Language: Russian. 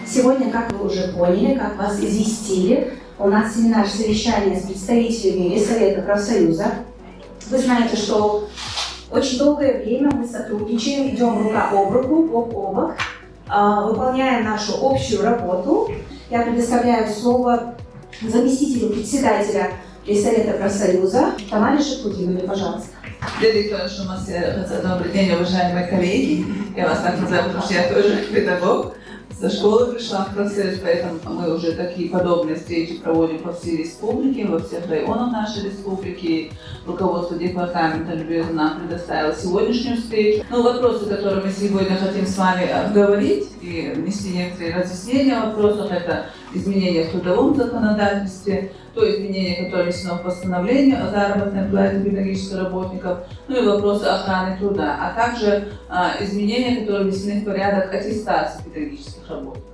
Сегодня, как вы уже поняли, как вас известили, у нас семинар совещания с представителями Совета профсоюза. Вы знаете, что очень долгое время мы сотрудничаем, идем рука об руку, бок о бок, выполняем нашу общую работу. Я предоставляю слово заместителю председателя Совета профсоюза Тамаре Шахутдиновой, пожалуйста. Добрый день, уважаемые коллеги. Я вас так называю, потому что я тоже педагог. Со школы пришла в профсоюз, поэтому мы уже такие подобные встречи проводим по всей республике, во всех районах нашей республики. Руководство департамента любезно нам предоставило сегодняшнюю встречу. Вопросы, которые мы сегодня хотим с вами обговорить и внести некоторые разъяснения в вопросах, это изменения в трудовом законодательстве, то изменение, которое внесено в постановление о заработной плате педагогических работников, и вопросы охраны труда, а также изменения, которые внесены в порядок аттестации педагогических работников.